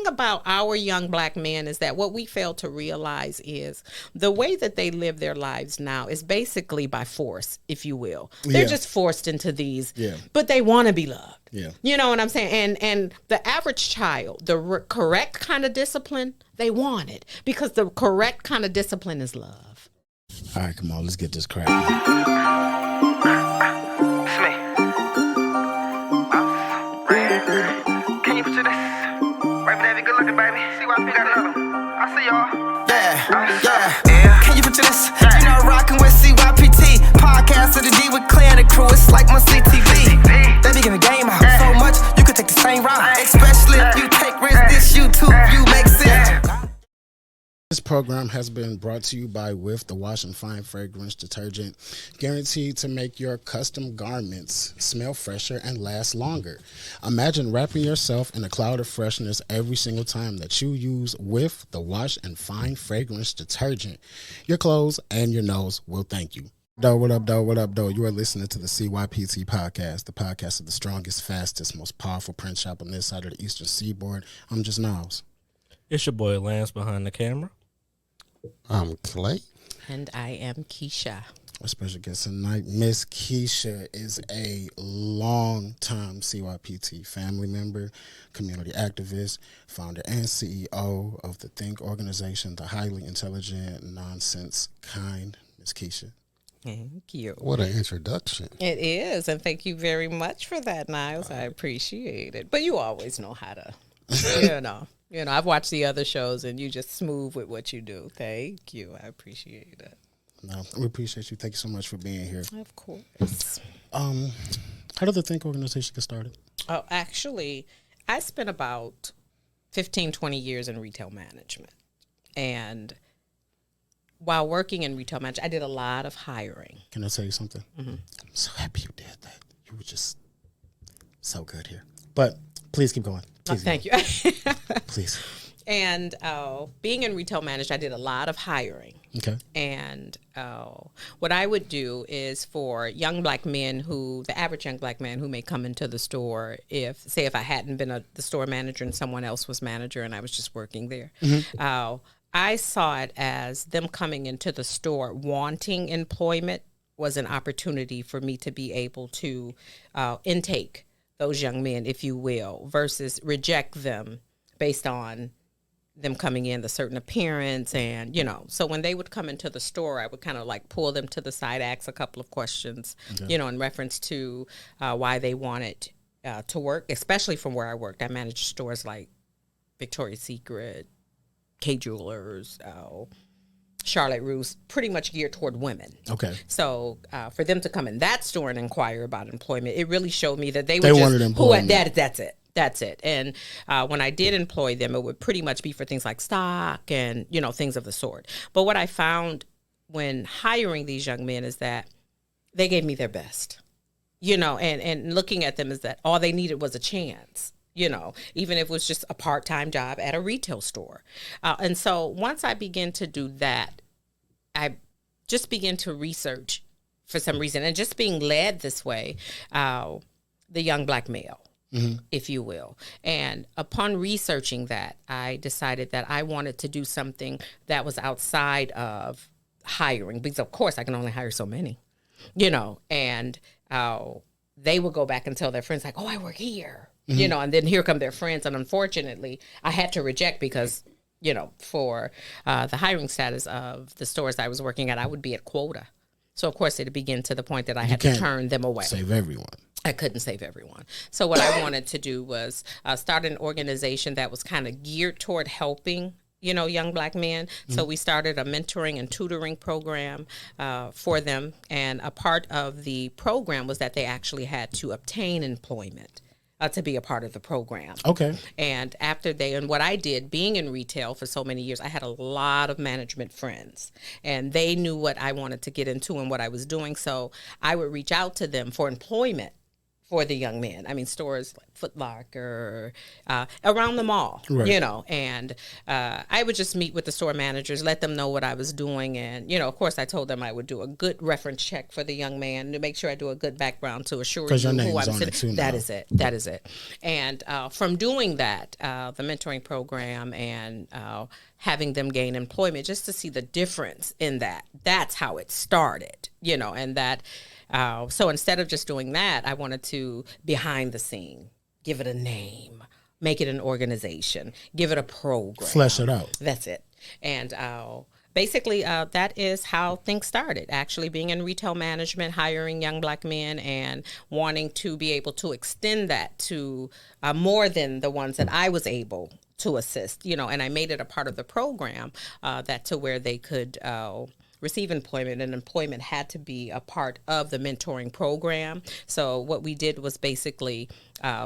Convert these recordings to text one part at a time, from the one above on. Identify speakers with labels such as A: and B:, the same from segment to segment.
A: thing about our young black men is that what we fail to realize is the way that they live their lives now is basically by force, if you will. They're just forced into these, but they want to be loved.
B: Yeah.
A: You know what I'm saying? And the average child, the correct kind of discipline, they want it because the correct kind of discipline is love.
B: All right, come on, let's get this cracking.
C: Can you picture this? Right, baby, good looking, baby. CYP got another one. I see y'all. Yeah. Can you picture this? You know, rocking with CYPT. Podcast of the D with Clay and the crew. It's like my CTV. They be giving game out so much, you could take the same route. Especially if you take risks, this YouTube, you make sense.
B: This program has been brought to you by Whiff, the Wash and Fine Fragrance Detergent, guaranteed to make your custom garments smell fresher and last longer. Imagine wrapping yourself in a cloud of freshness every single time that you use Whiff, the Wash and Fine Fragrance Detergent. Your clothes and your nose will thank you. What up, though? You are listening to the CYPT podcast, the podcast of the strongest, fastest, most powerful print shop on this side of the Eastern Seaboard. I'm just Niles.
D: It's your boy Lance behind the camera.
B: I'm Clay.
A: And I am Keshia.
B: Our special guest tonight, Miss Keshia, is a long-time CYPT family member, community activist, founder and CEO of the T.H.I.N.K organization, the highly intelligent, nonsense kind. Miss Keshia.
A: Thank you.
B: What an introduction.
A: It is, and thank you very much for that, Niles. I appreciate it. But you always know how to, You know, I've watched the other shows, and you just smooth with what you do. Thank you. I appreciate it.
B: No, we appreciate you. Thank you so much for being here.
A: Of course.
B: How did the T.H.I.N.K organization get started?
A: Oh, actually, I spent about 15, 20 years in retail management. And while working in retail management, I did a lot of hiring.
B: Can I tell you something? Mm-hmm. I'm so happy you did that. You were just so good here. But please keep going. Please
A: thank you.
B: Please.
A: And being in retail management, I did a lot of hiring.
B: Okay.
A: And what I would do is for young black men the average young black man who may come into the store, if I hadn't been the store manager and someone else was manager and I was just working there, I saw it as them coming into the store wanting employment was an opportunity for me to be able to intake those young men, if you will, versus reject them based on them coming in the certain appearance. And, so when they would come into the store, I would kind of like pull them to the side, ask a couple of questions, in reference to why they wanted to work, especially from where I worked. I managed stores like Victoria's Secret, K Jewelers, Charlotte Russe, pretty much geared toward women.
B: Okay.
A: So for them to come in that store and inquire about employment, it really showed me that they
B: wanted employment.
A: That's it. And when I did employ them, it would pretty much be for things like stock and, things of the sort. But what I found when hiring these young men is that they gave me their best, and looking at them is that all they needed was a chance. Even if it was just a part-time job at a retail store. And so once I began to do that, I just began to research for some reason and just being led this way, the young black male, if you will. And upon researching that, I decided that I wanted to do something that was outside of hiring, because of course I can only hire so many, and they would go back and tell their friends like, oh, I work here. And then here come their friends. And unfortunately, I had to reject because, for the hiring status of the stores I was working at, I would be at quota. So, of course, it began to the point that I had to turn them away.
B: Save everyone.
A: I couldn't save everyone. So what I wanted to do was start an organization that was kind of geared toward helping young black men. So we started a mentoring and tutoring program for them. And a part of the program was that they actually had to obtain employment to be a part of the program.
B: Okay.
A: And what I did, being in retail for so many years, I had a lot of management friends, and they knew what I wanted to get into and what I was doing. So I would reach out to them for employment for the young men. I mean, stores like Foot Locker, around the mall,
B: Right.
A: you know, and I would just meet with the store managers, let them know what I was doing. And, you know, of course, I told them I would do a good reference check for the young man to make sure I do a good background to assure you
B: your
A: who
B: name's
A: I'm
B: on it too
A: That
B: now.
A: is it. That is it. And from doing that, the mentoring program and having them gain employment, just to see the difference in that, that's how it started, you know, and that. So instead of just doing that, I wanted to behind the scene, give it a name, make it an organization, give it a program.
B: Flesh it out.
A: That's it. And basically, that is how things started, actually being in retail management, hiring young black men and wanting to be able to extend that to more than the ones that I was able to assist, you know, and I made it a part of the program that to where they could receive employment, and employment had to be a part of the mentoring program. So what we did was basically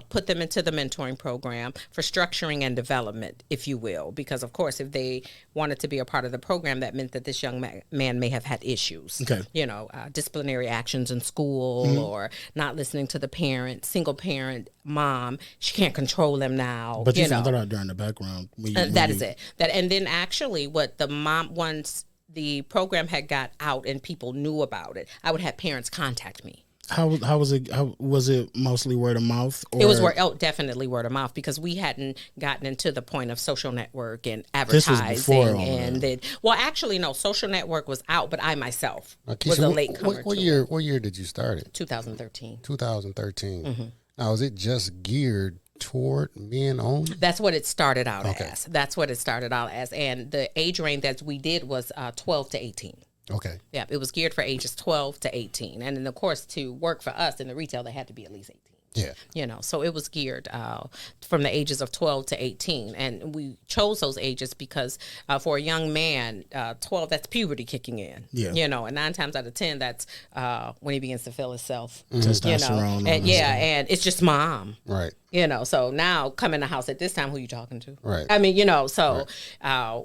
A: put them into the mentoring program for structuring and development, if you will, because of course, if they wanted to be a part of the program, that meant that this young man may have had issues,
B: Okay.
A: you know, disciplinary actions in school or not listening to the parent, single parent mom. She can't control them now.
B: But you
A: know.
B: found that out during the background.
A: That is it. And then actually what the mom, once the program had got out and people knew about it, I would have parents contact me.
B: How was it? How was it? Mostly word of mouth? Or?
A: It was definitely word of mouth, because we hadn't gotten into the point of social network and
B: This was
A: advertising.
B: before all
A: And
B: that.
A: then, well, actually, no, social network was out, but I myself
E: Keisha,
A: was a late comer.
E: What year did you start it?
A: 2013.
E: 2013.
A: Mm-hmm.
E: Now, is it just geared toward men only?
A: That's what it started out
E: Okay.
A: as. That's what it started out as. And the age range that we did was 12 to 18.
E: Okay.
A: Yeah, it was geared for ages 12 to 18. And then, of course, to work for us in the retail, they had to be at least 18.
E: Yeah.
A: You know, so it was geared from the ages of 12 to 18. And we chose those ages because for a young man, 12, that's puberty kicking in.
B: Yeah.
A: You know, and 9 times out of 10, that's when he begins to feel himself.
B: Testosterone.
A: You know,
B: all
A: and,
B: that
A: yeah,
B: stuff.
A: and it's just mom.
E: Right.
A: You know, so now come in the house at this time, who you talking to?
E: Right.
A: I mean, you know, so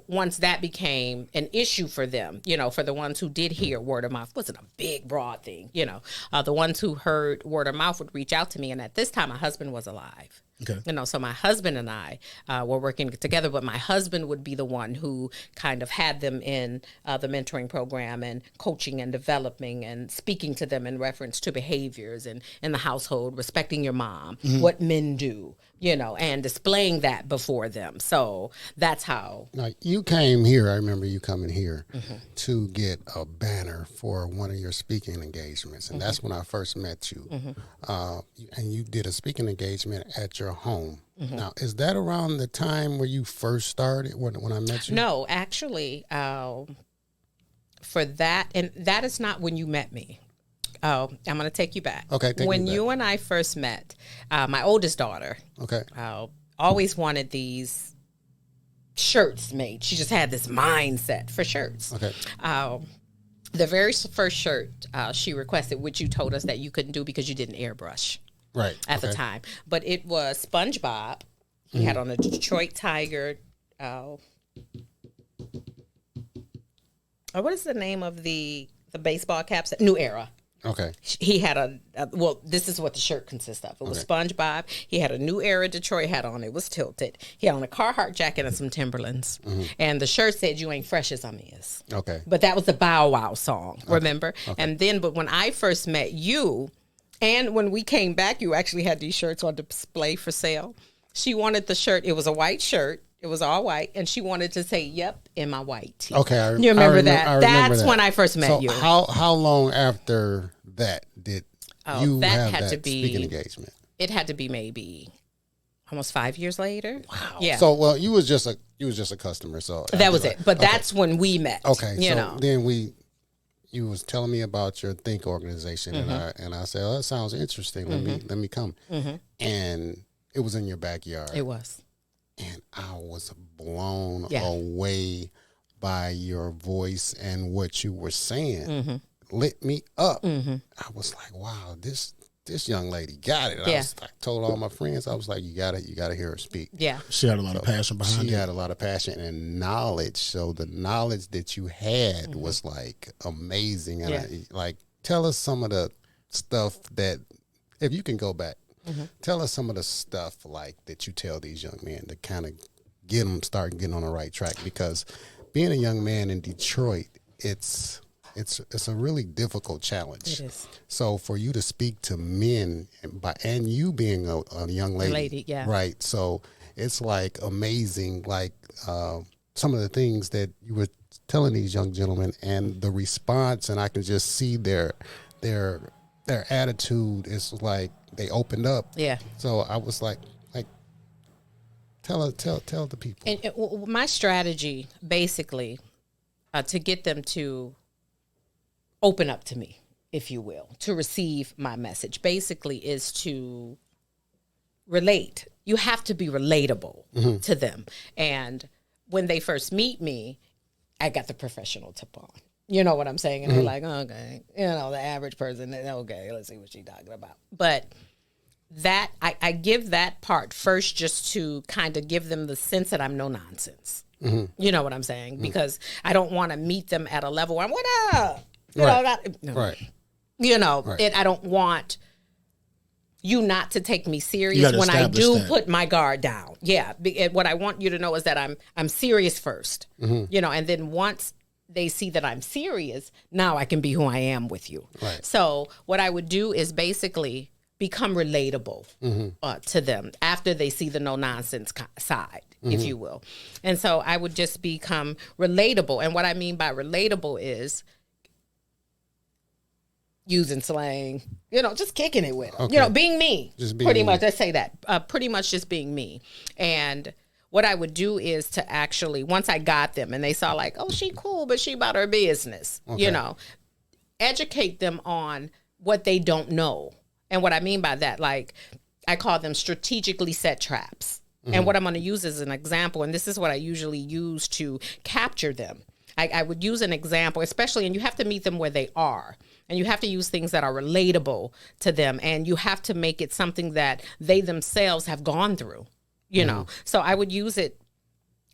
A: once that became an issue for them, you know, for the ones who did hear word of mouth, wasn't a big, broad thing, you know. The ones who heard word of mouth would reach out to me. And at this time, my husband was alive.
B: Okay.
A: You know, so my husband and I were working together, but my husband would be the one who kind of had them in the mentoring program and coaching and developing and speaking to them in reference to behaviors and in the household, respecting your mom, what men do, you know, and displaying that before them. So that's how.
E: Now, you came here, I remember you coming here to get a banner for one of your speaking engagements. And that's when I first met you. And you did a speaking engagement at your home. Now, is that around the time where you first started, when I met you?
A: No, actually, for that, and that is not when you met me. Oh, I'm going to take you back.
E: Okay, take me
A: when
E: back.
A: you and I first met, my oldest daughter
E: Okay.
A: always wanted these shirts made. She just had this mindset for shirts.
E: Okay.
A: The very first shirt she requested, which you told us that you couldn't do because you didn't airbrush
E: Right.
A: at the time, but it was SpongeBob. He had on a Detroit Tiger. What is the name of the baseball caps? New Era.
E: Okay.
A: He had well, this is what the shirt consists of. It was SpongeBob. He had a New Era Detroit hat on. It was tilted. He had on a Carhartt jacket and some Timberlands. And the shirt said, "You ain't fresh as I'm is."
E: Okay.
A: But that was the Bow Wow song, remember? And then, but when I first met you, and when we came back, you actually had these shirts on display for sale. She wanted the shirt. It was a white shirt. It was all white, and she wanted to say, "Yep," in my white tee.
E: Okay.
A: You remember that?
E: I remember
A: That's
E: that.
A: when I first met
E: So
A: you.
E: how long after that did you
A: that
E: have
A: had
E: that
A: to be-
E: speaking engagement?
A: It had to be maybe almost 5 years later. Wow. Yeah.
E: So, well, you was just a customer. So
A: that was it. But that's when we met.
E: Okay.
A: You
E: So
A: know.
E: then you was telling me about your Think organization, and I said, "Oh, that sounds interesting. Let me come." And it was in your backyard.
A: It was.
E: And I was blown
A: Yeah.
E: away by your voice and what you were saying. Lit me up. I was like, wow, this young lady got it.
A: Yeah.
E: I told all my friends, I was like, you gotta hear her speak.
A: Yeah.
B: She had a lot of passion behind
E: She
B: it.
E: had a lot of passion and knowledge. So the knowledge that you had was like amazing. And
A: Yeah.
E: tell us some of the stuff that if you can go back, tell us some of the stuff like that you tell these young men to kind of start getting on the right track, because being a young man in Detroit, it's a really difficult challenge.
A: It is.
E: So for you to speak to men and you being a young lady,
A: yeah,
E: right? So it's like amazing, like some of the things that you were telling these young gentlemen and the response, and I can just see their attitude is like they opened up.
A: Yeah.
E: So I was like tell the people.
A: And my strategy, basically, to get them to open up to me, if you will, to receive my message, basically is to relate. You have to be relatable to them. And when they first meet me, I got the professional tip on. You know what I'm saying? And they're like, okay, the average person, okay, let's see what she's talking about. But that I give that part first just to kind of give them the sense that I'm no nonsense. You know what I'm saying? Because I don't want to meet them at a level where I'm, what up?
E: Right.
A: I don't want you not to take me serious when I do put my guard down. Yeah. What I want you to know is that I'm serious first, and then once they see that I'm serious, now I can be who I am with you.
E: Right.
A: So what I would do is basically become relatable to them after they see the no-nonsense side, if you will. And so I would just become relatable. And what I mean by relatable is using slang, just kicking it with them.
E: Okay.
A: Being me.
E: Just being
A: pretty
E: me.
A: much, let's say that. Pretty much just being me. And what I would do is to actually, once I got them and they saw like, oh, she cool, but she about her business, educate them on what they don't know. And what I mean by that, like, I call them strategically set traps. And what I'm going to use as an example, and this is what I usually use to capture them. I would use an example, especially, and you have to meet them where they are. And you have to use things that are relatable to them. And you have to make it something that they themselves have gone through, So I would use it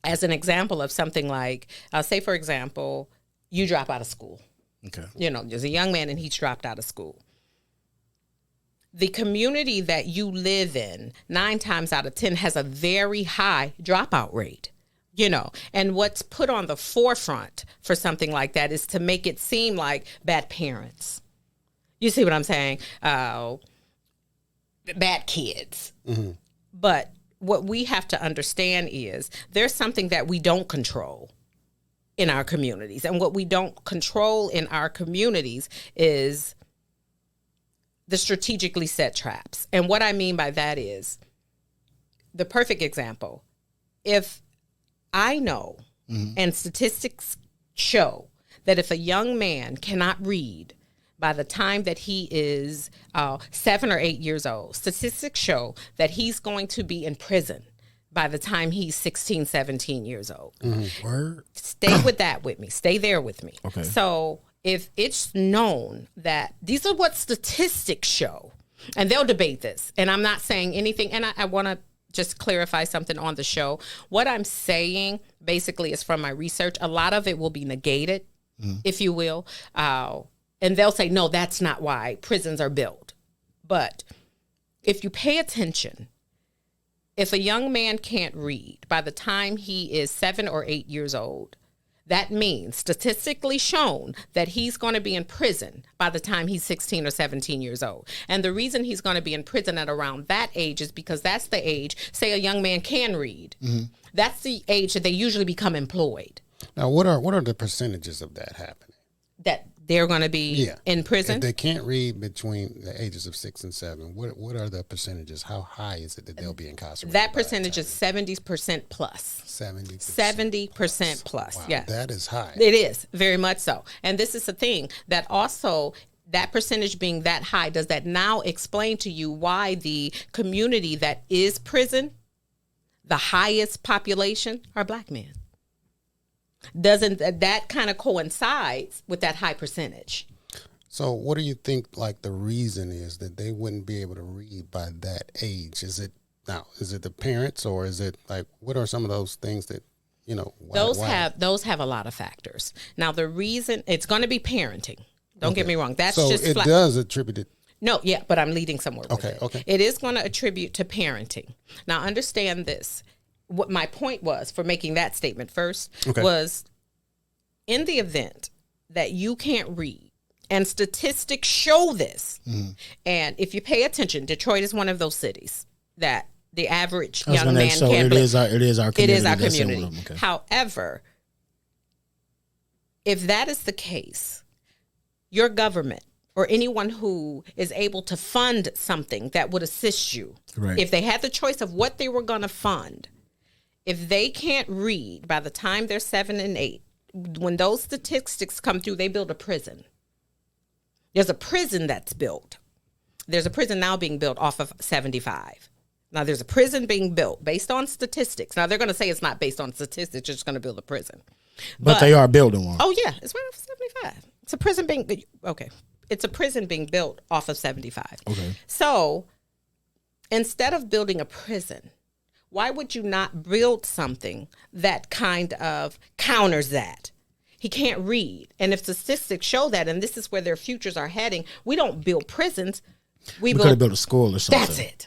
A: as an example of something like, say, for example, you drop out of school.
B: Okay.
A: There's a young man and he's dropped out of school. The community that you live in, 9 times out of 10, has a very high dropout rate, and what's put on the forefront for something like that is to make it seem like bad parents. You see what I'm saying? Bad kids. But what we have to understand is there's something that we don't control in our communities. And what we don't control in our communities is the strategically set traps. And what I mean by that is the perfect example. If I know, and statistics show that if a young man cannot read by the time that he is 7 or 8 years old, statistics show that he's going to be in prison by the time he's 16, 17 years old.
B: Word.
A: Stay with that with me. Stay there with me.
B: Okay.
A: So if it's known that these are what statistics show, and they'll debate this, and I'm not saying anything, and I want to just clarify something on the show. What I'm saying basically is from my research. A lot of it will be negated, if you will, and they'll say, no, that's not why prisons are built. But if you pay attention, if a young man can't read by the time he is 7 or 8 years old, that means statistically shown that he's going to be in prison by the time he's 16 or 17 years old. And the reason he's going to be in prison at around that age is because that's the age, say a young man can read. That's the age that they usually become employed.
E: Now, what are the percentages of that happening?
A: That they're going to be in prison?
E: If they can't read between the ages of 6 and 7, what are the percentages? How high is it that they'll be incarcerated?
A: That percentage is 70% plus.
E: 70%.
A: 70% plus.
E: Wow,
A: Yeah.
E: that is high.
A: It is, very much so. And this is the thing that also, that percentage being that high, does that now explain to you why the community that is prison, the highest population, are Black men? Doesn't that kind of coincides with that high percentage?
E: So what do you think, like, the reason is that they wouldn't be able to read by that age? Is it the parents, or is it, like, what are some of those things that,
A: those have a lot of factors. Now, the reason, it's going to be parenting. Don't get me wrong. That's
E: so
A: just
E: it does attribute it.
A: No, yeah, but I'm leading somewhere with it.
E: Okay.
A: It is going to attribute to parenting. Now, understand this. What my point was for making that statement first was in the event that you can't read, and statistics show this, and if you pay attention, Detroit is one of those cities that the average young man can't
B: it is our community.
A: It is our community. Okay. However, if that is the case, your government or anyone who is able to fund something that would assist you, if they had the choice of what they were going to fund, if they can't read by the time they're 7 and 8, when those statistics come through, they build a prison. There's a prison that's built. There's a prison now being built off of 75. Now, there's a prison being built based on statistics. Now, they're going to say it's not based on statistics. They're just going to build a prison.
B: But they are building one.
A: Oh, yeah. It's right off of 75. It's a prison being... Okay. It's a prison being built off of 75.
B: Okay.
A: So, instead of building a prison, why would you not build something that kind of counters that? He can't read. And if statistics show that, and this is where their futures are heading, we don't build prisons. We
B: could have built a school or something.
A: That's it.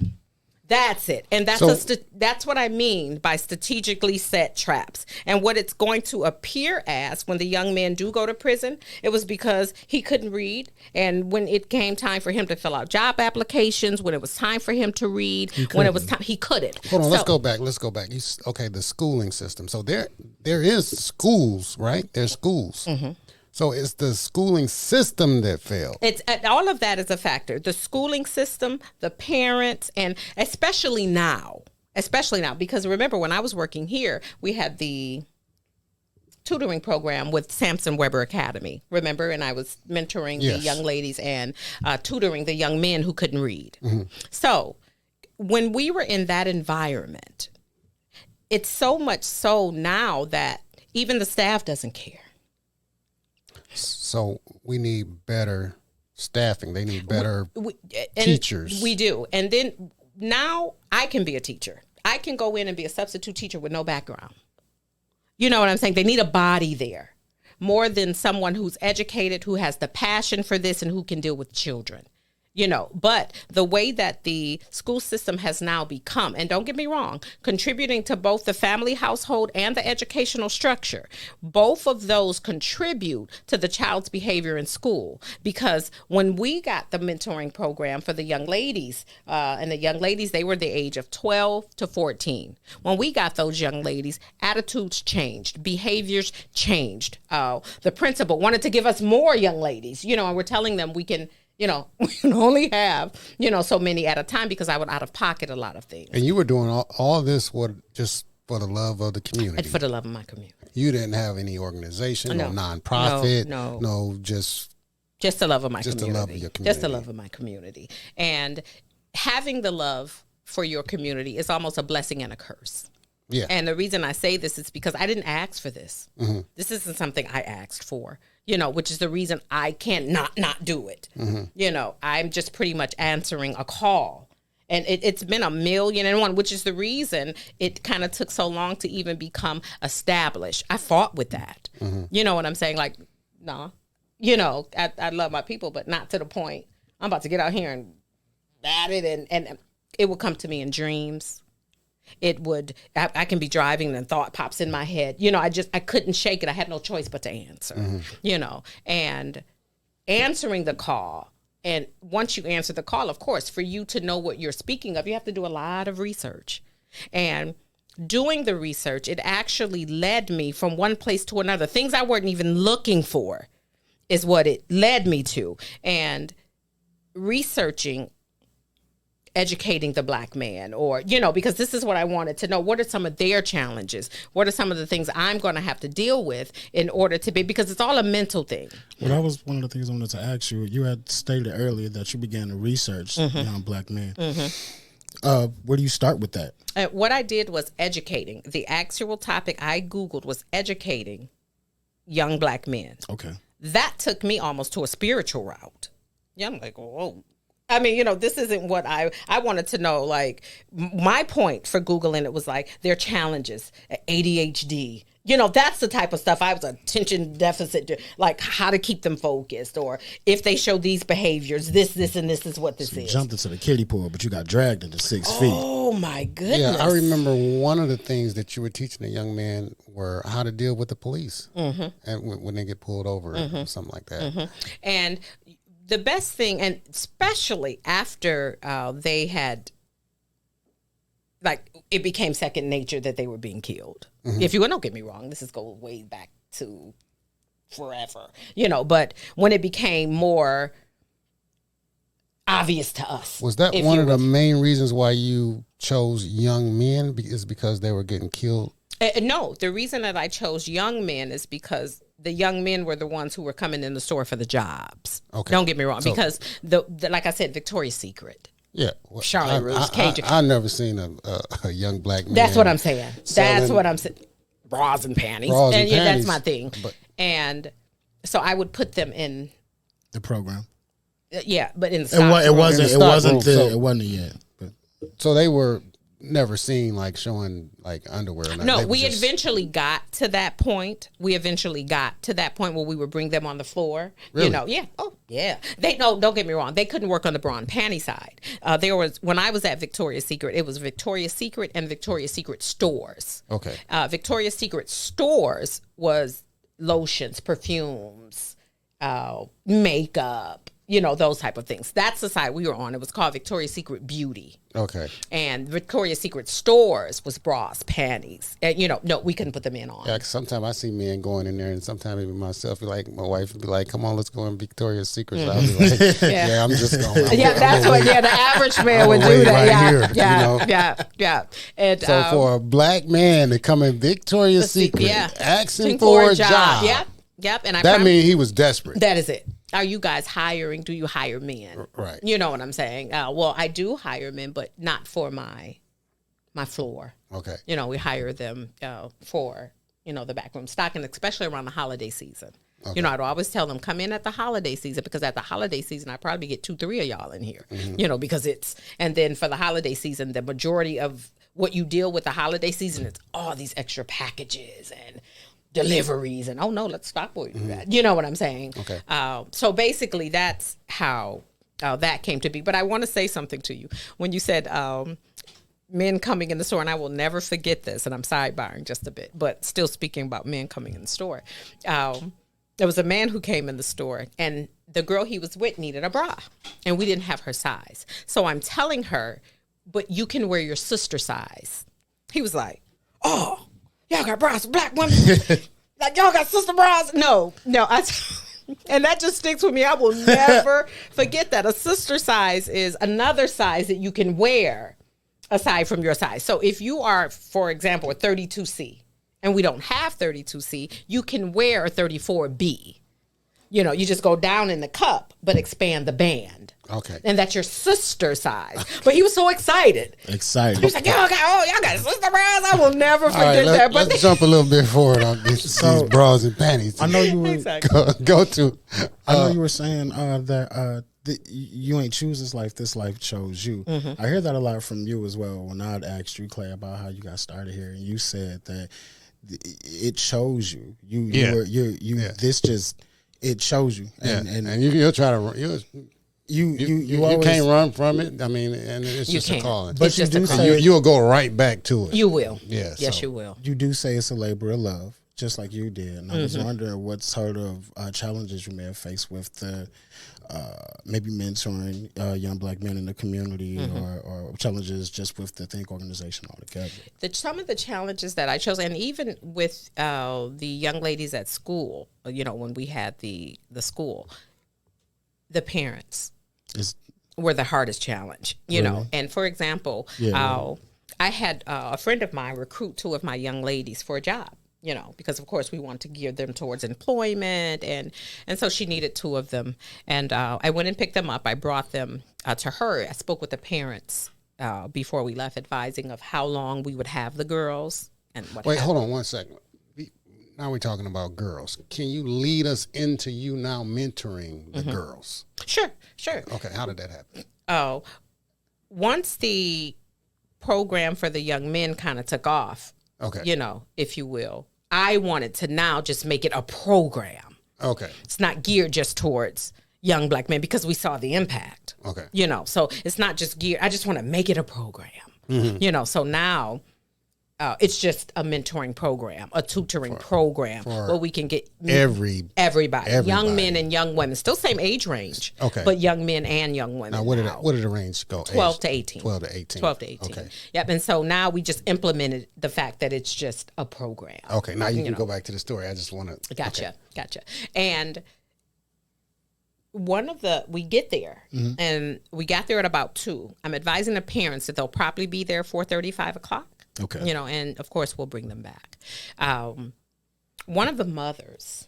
A: That's it. And that's what I mean by strategically set traps. And what it's going to appear as when the young men do go to prison, it was because he couldn't read. And when it came time for him to fill out job applications, when it was time for him to read, when it was time, he couldn't.
E: Hold on, let's go back. The schooling system. So there is schools, right? There's schools. Mm-hmm. So it's the schooling system that failed.
A: It's all of that is a factor. The schooling system, the parents, and especially now, because remember when I was working here, we had the tutoring program with Sampson Weber Academy. Remember, and I was mentoring the young ladies and tutoring the young men who couldn't read. Mm-hmm. So when we were in that environment, it's so much so now that even the staff doesn't care.
E: So we need better staffing. They need better teachers.
A: We do. And then now I can be a teacher. I can go in and be a substitute teacher with no background. You know what I'm saying? They need a body there more than someone who's educated, who has the passion for this and who can deal with children. You know, but the way that the school system has now become, and don't get me wrong, contributing to both the family household and the educational structure, both of those contribute to the child's behavior in school. Because when we got the mentoring program for the young ladies, and the young ladies, they were the age of 12 to 14. When we got those young ladies, attitudes changed, behaviors changed. The principal wanted to give us more young ladies, you know, and we're telling them we can only have, so many at a time because I would out of pocket a lot of things.
E: And you were doing all this just for the love of the community.
A: And for the love of my community.
E: You didn't have any organization, no nonprofit, just
A: the love of my community.
E: Just the love of your community.
A: Just the love of my community. And having the love for your community is almost a blessing and a curse. Yeah. And the reason I say this is because I didn't ask for this. Mm-hmm. This isn't something I asked for, which is the reason I can't not do it. Mm-hmm. I'm just pretty much answering a call. And it's been 1,000,001, which is the reason it kind of took so long to even become established. I fought with that. Mm-hmm. You know what I'm saying? Like, nah, I love my people, but not to the point. I'm about to get out here and bat it. And it will come to me in dreams. It would, I can be driving and thought pops in my head. I couldn't shake it. I had no choice but to answer, and answering the call. And once you answer the call, of course, for you to know what you're speaking of, you have to do a lot of research. And doing the research, it actually led me from one place to another. Things I weren't even looking for is what it led me to. And researching, educating the Black man, or, because this is what I wanted to know. What are some of their challenges? What are some of the things I'm going to have to deal with in order to be, because it's all a mental thing.
B: Well, that was one of the things I wanted to ask you. You had stated earlier that you began to research young Black men. Mm-hmm. Where do you start with that?
A: What I did was educating. The actual topic I Googled was educating young Black men. Okay. That took me almost to a spiritual route. Yeah, I'm like, whoa. I mean, this isn't what I wanted to know. Like, my point for Googling it was like their challenges, ADHD, That's the type of stuff I was attention deficit, like how to keep them focused, or if they show these behaviors, this, and this is what this is.
B: Jumped into the kiddie pool, but you got dragged into 6 feet.
A: Oh my goodness.
E: Yeah, I remember one of the things that you were teaching the young man were how to deal with the police and when they get pulled over or something like that.
A: And the best thing, and especially after they had, like, it became second nature that they were being killed. If you don't get me wrong, this is going way back to forever, but when it became more obvious to us.
E: Was that one of the main reasons why you chose young men, is because they were getting killed?
A: No, the reason that I chose young men is because the young men were the ones who were coming in the store for the jobs. Okay. Don't get me wrong, because the like I said, Victoria's Secret.
E: Yeah,
A: Charlotte Russe, Cajun.
E: I never seen a young black man.
A: That's what I'm saying. That's what I'm saying. Bras and panties.
E: Panties,
A: that's my thing. And so I would put them in
B: the program.
A: Yeah, but in the
B: it wasn't yet. But.
E: So they were never seen like showing like underwear.
A: No, we eventually got to that point. We eventually got to that point where we would bring them on the floor.
E: Really?
A: Yeah. Oh, yeah. Don't get me wrong. They couldn't work on the bra and panty side. There was, when I was at Victoria's Secret, it was Victoria's Secret and Victoria's Secret stores.
E: Okay.
A: Victoria's Secret stores was lotions, perfumes, makeup, those type of things. That's the side we were on. It was called Victoria's Secret Beauty.
E: Okay.
A: And Victoria's Secret stores was bras, panties. And, no, we couldn't put the men on.
E: Yeah, cause sometimes I see men going in there, and sometimes even myself, my wife would be like, come on, let's go in Victoria's Secret. So I'll be like, yeah, I'm just going.
A: The average man would do that. Yeah. And,
E: so for a black man to come in Victoria's Secret, asking for a job.
A: Yep. And
E: that means he was desperate.
A: That is it. Are you guys hiring? Do you hire men?
E: Right.
A: You know what I'm saying? Well, I do hire men, but not for my floor.
E: Okay.
A: We hire them for, the backroom stock, and especially around the holiday season. Okay. I'd always tell them, come in at the holiday season, because at the holiday season, I probably get 2-3 of y'all in here, because and then for the holiday season, the majority of what you deal with the holiday season is all these extra packages and deliveries, and let's stop before you do that. You know what I'm saying?
E: Okay.
A: So basically, that's how that came to be. But I want to say something to you when you said men coming in the store, and I will never forget this. And I'm sidebarring just a bit, but still speaking about men coming in the store. There was a man who came in the store, and the girl he was with needed a bra, and we didn't have her size. So I'm telling her, but you can wear your sister size. He was like, oh. Y'all got bras for black women? Like, y'all got sister bras? No. And that just sticks with me. I will never forget that. A sister size is another size that you can wear aside from your size. So if you are, for example, a 32C, and we don't have 32C, you can wear a 34B. You just go down in the cup, but expand the band.
E: Okay.
A: And that's your sister size. But he was so excited. He was like, y'all got sister bras? I will never forget that. But
E: let's jump a little bit forward on these bras and panties.
B: I know you were
E: go to.
B: I know you were saying that you ain't choose this life chose you. Mm-hmm. I hear that a lot from you as well. When I'd asked you, Clay, about how you got started here, and you said that it chose you. It shows you,
E: and you'll try to you always can't run from it. I mean, and it's just a calling.
B: But you do say
E: you'll go right back to it.
A: You will.
E: Yeah.
A: Yes, you will.
B: You do say it's a labor of love, just like you did. And I was wondering what sort of challenges you may have faced with the maybe mentoring young black men in the community, or challenges just with the T.H.I.N.K organization altogether.
A: Some of the challenges that I chose, and even with the young ladies at school, when we had the school, the parents were the hardest challenge, know. And for example, I had a friend of mine recruit 2 of my young ladies for a job. Because of course we want to gear them towards employment, and so she needed 2 of them, and I went and picked them up. I brought them to her. I spoke with the parents before we left, advising of how long we would have the girls and what.
E: Wait, hold on 1 second. Now we're talking about girls. Can you lead us into you now mentoring the girls?
A: Sure.
E: Okay, how did that happen?
A: Oh, once the program for the young men kind of took off.
E: Okay.
A: If you will. I wanted to now just make it a program.
E: Okay.
A: It's not geared just towards young black men because we saw the impact.
E: Okay.
A: You know, so it's not just geared. I just want to make it a program. You know, so now it's just a mentoring program, a tutoring program where we can get everybody, young men and young women, still same age range, but young men and young women.
E: Now, what did the range go?
A: 12 to 18.
E: 12 to 18.
A: 12 to 18.
E: Okay.
A: Yep. And so now we just implemented the fact that it's just a program.
E: Okay. Now you can go back to the story. I just want to.
A: Gotcha. And we get there and we got there at about 2. I'm advising the parents that they'll probably be there 4:30, 5 o'clock.
B: Okay.
A: You know, and of course we'll bring them back. One of the mothers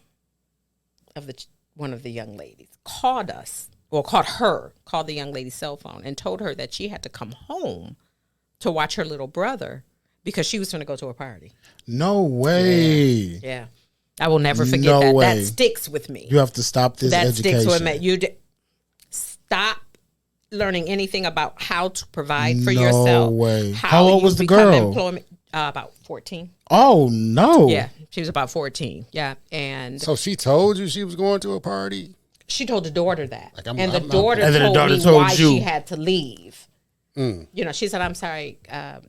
A: of one of the young ladies called the young lady's cell phone and told her that she had to come home to watch her little brother because she was going to go to a party.
B: No way.
A: Yeah. I will never forget
B: No
A: that.
B: way.
A: That sticks with me.
B: You have to stop this
A: That
B: education.
A: sticks with me. Stop learning anything about how to provide for
B: No
A: yourself.
B: way. How old was the girl?
A: About 14.
B: Oh, no.
A: Yeah, she was about 14. Yeah, and
E: So she told you she was going to a party?
A: she told the daughter that,
E: Like,
A: and the
E: I'm-
A: daughter
B: And then the
A: told
B: daughter
A: me
B: told
A: why
B: you.
A: she had to leave. You know, she said, "I'm sorry."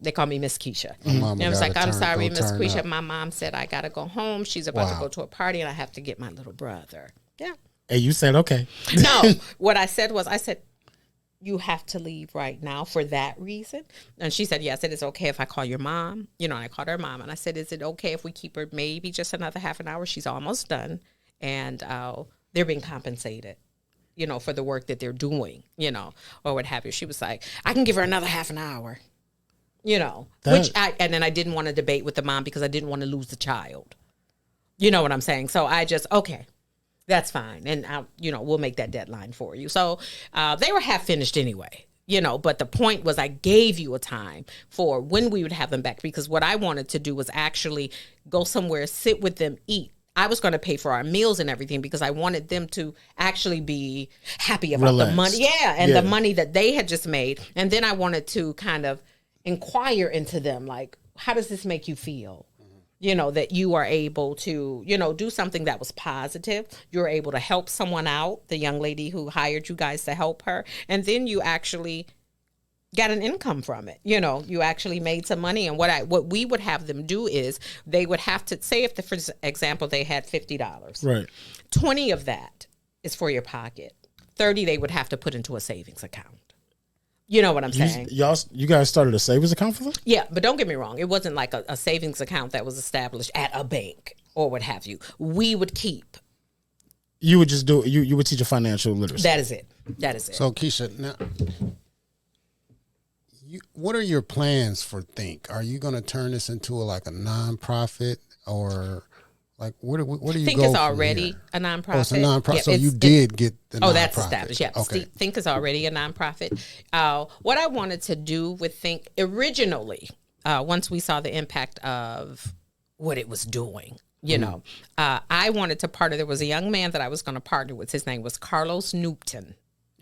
A: They call me Miss Keisha. And I was like, "I'm sorry, Miss Keisha. My mom said I gotta go home. She's about to go to a party, and I have to get my little brother." Yeah.
B: And you said, okay.
A: No, what I said, you have to leave right now for that reason. And she said, yes, it is okay if I call your mom. You know, and I called her mom. And I said, is it okay if we keep her maybe just another half an hour? She's almost done. And they're being compensated, you know, for the work that they're doing, you know, or what have you. She was like, I can give her another half an hour, you know, and then I didn't want to debate with the mom because I didn't want to lose the child. You know what I'm saying? So I just, okay. That's fine. And, we'll make that deadline for you. So they were half finished anyway, you know, but the point was I gave you a time for when we would have them back because what I wanted to do was actually go somewhere, sit with them, eat. I was going to pay for our meals and everything because I wanted them to actually be happy about the money. Yeah, and the money that they had just made. And then I wanted to kind of inquire into them, like, how does this make you feel? You know, that you are able to, you know, do something that was positive. You're able to help someone out, the young lady who hired you guys to help her. And then you actually got an income from it. You know, you actually made some money. And what we would have them do is they would have to say, if for example, they had $50,
B: Right.
A: 20 of that is for your pocket. 30 they would have to put into a savings account. You know what I'm saying?
B: You guys started a savings account for them?
A: Yeah, but don't get me wrong. It wasn't like a savings account that was established at a bank or what have you. We would keep.
B: You would just do you would teach a financial literacy.
A: That is it.
E: So Keisha, now, what are your plans for Think? Are you going to turn this into a nonprofit or like what do you
A: Think
E: go
A: is
E: from
A: already
E: here?
A: a nonprofit.
E: Oh, it's a nonprofit.
A: Yeah,
E: so you did get the nonprofit.
A: Oh, that's established. Yeah.
E: Okay.
A: Think is already a nonprofit. What I wanted to do with Think originally, once we saw the impact of what it was doing, you know, I wanted to partner. There was a young man that I was going to partner with. His name was Carlos Newton,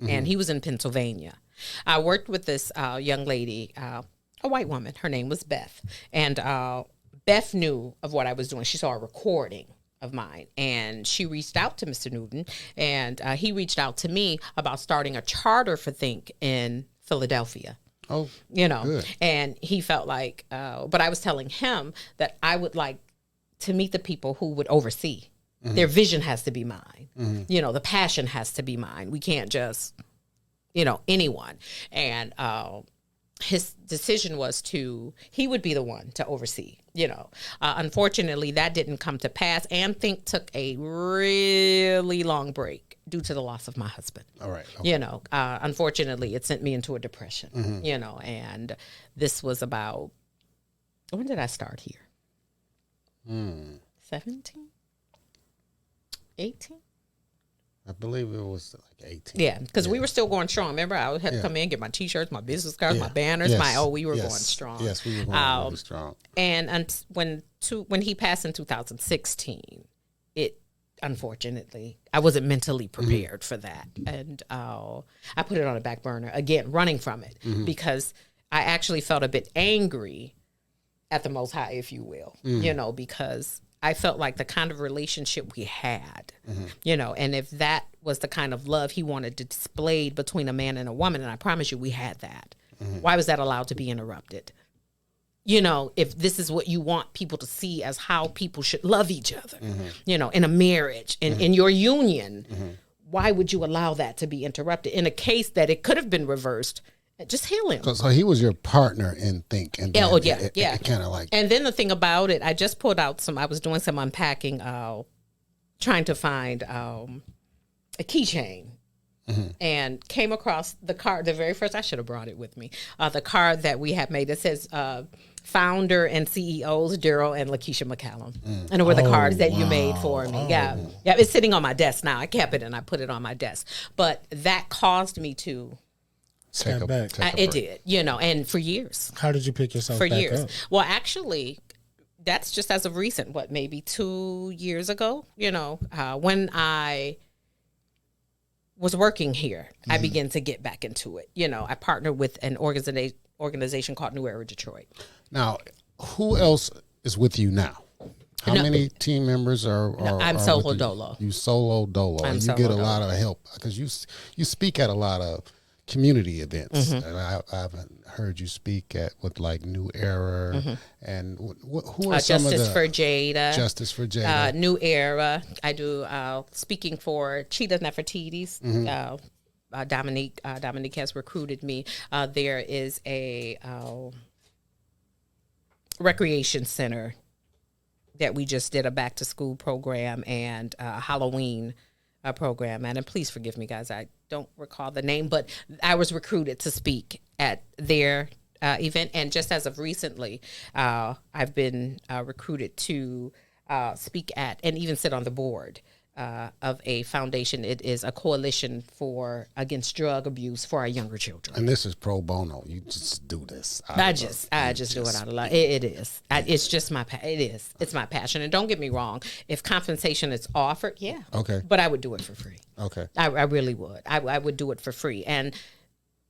A: and he was in Pennsylvania. I worked with this young lady, a white woman. Her name was Beth, and Beth knew of what I was doing. She saw a recording of mine, and she reached out to Mr. Newton, and he reached out to me about starting a charter for Think in Philadelphia.
E: Oh,
A: you know,
E: good.
A: And he felt like, but I was telling him that I would like to meet the people who would oversee. Their vision has to be mine. You know, the passion has to be mine. We can't just, you know, anyone. And his decision was he would be the one to oversee, you know. Unfortunately, that didn't come to pass. And Think took a really long break due to the loss of my husband.
E: All right. Okay.
A: You know, unfortunately, it sent me into a depression, you know, and this was about, when did I start here? 17? 18?
E: I believe it was like 18.
A: Yeah, because we were still going strong. Remember, I had to come in, get my T-shirts, my business cards, my banners, we were going strong.
E: Yes, we were going really strong.
A: And when he passed in 2016, unfortunately, I wasn't mentally prepared for that. And I put it on a back burner, again, running from it, because I actually felt a bit angry at the Most High, if you will, you know, because I felt like the kind of relationship we had, you know, and if that was the kind of love he wanted to display between a man and a woman, and I promise you we had that, why was that allowed to be interrupted? You know, if this is what you want people to see as how people should love each other, you know, in a marriage, in your union, why would you allow that to be interrupted in a case that it could have been reversed? Just heal him.
E: So he was your partner in Think. And it kind of like.
A: And then the thing about it, I just pulled out I was doing some unpacking, trying to find a keychain. And came across the card, the very first, I should have brought it with me, the card that we had made that says founder and CEOs, Daryl and Lakeisha McCallum. And it were the cards that you made for me. Yeah, it's sitting on my desk now. I kept it and I put it on my desk. But that caused me to...
B: Step back.
A: It did, you know, and for years.
B: How did you pick yourself
A: for
B: back
A: years?
B: up?
A: Well, actually, that's just as of recent, maybe 2 years ago, you know, when I was working here, I began to get back into it. You know, I partnered with an organization called New Era Detroit.
E: Now, who else is with you now? How many team members are
A: I'm solo dolo.
E: You solo dolo. And you get a lot of help because you speak at a lot of community events. And I've heard you speak with like New Era and who are some of the... Justice for Jada.
A: New Era. I do speaking for Cheetahs Nefertiti's. Dominique has recruited me. There is a recreation center that we just did a back to school program and Halloween program. And please forgive me, guys, I don't recall the name, but I was recruited to speak at their event. And just as of recently, I've been recruited to speak at and even sit on the board of a foundation. It is a coalition against drug abuse for our younger children.
E: And this is pro bono. You just do this.
A: I just do it out of love. It is. It's just it's my passion. And don't get me wrong. If compensation is offered, yeah.
E: Okay.
A: But I would do it for free.
E: Okay.
A: I really would. I would do it for free. And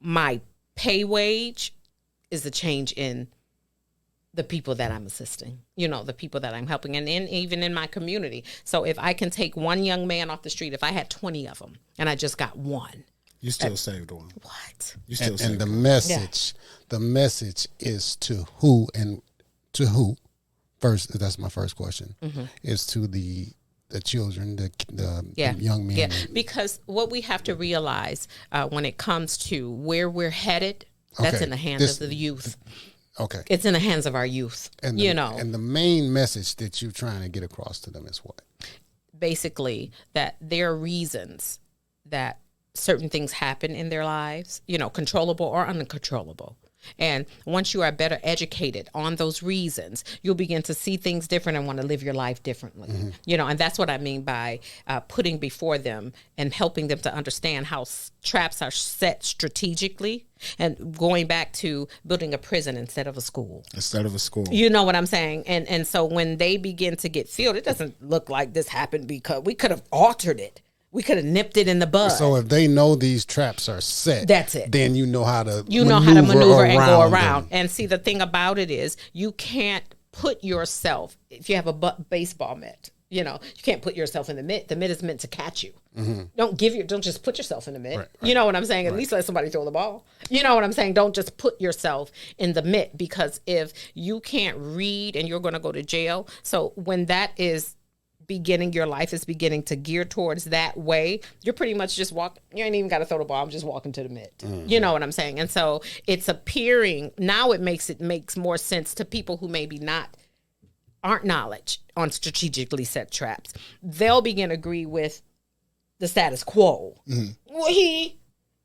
A: my pay wage is the change in the people that I'm assisting, you know, the people that I'm helping, and even in my community. So if I can take one young man off the street, if I had 20 of them and I just got one.
B: You still saved one.
A: What?
B: You still saved
E: and the
B: one.
E: message is to who first, that's my first question, is to the children, the young men.
A: Yeah, because what we have to realize when it comes to where we're headed, that's in the hands of the youth.
E: Okay.
A: It's in the hands of our youth,
E: and And the main message that you're trying to get across to them is what?
A: Basically, that there are reasons that certain things happen in their lives, you know, controllable or uncontrollable. And once you are better educated on those reasons, you'll begin to see things different and want to live your life differently. You know, and that's what I mean by putting before them and helping them to understand how traps are set strategically, and going back to building a prison instead of a school. You know what I'm saying? And so when they begin to get filled, it doesn't look like this happened because we could have altered it. We could have nipped it in the bud.
E: So if they know these traps are set,
A: that's it.
E: Then you know how to
A: maneuver and go around. Them. And see, the thing about it is, you can't put yourself, if you have a baseball mitt, you know, you can't put yourself in the mitt. The mitt is meant to catch you. Don't just put yourself in the mitt. Right. You know what I'm saying? At least let somebody throw the ball. You know what I'm saying? Don't just put yourself in the mitt, because if you can't read and you're going to go to jail. So when that is your life is beginning to gear towards that way, you're pretty much just walking. You ain't even got to throw the ball. I'm just walking to the mitt. You know what I'm saying? And so it's appearing now. It makes more sense to people who maybe aren't knowledge on strategically set traps. They'll begin to agree with the status quo.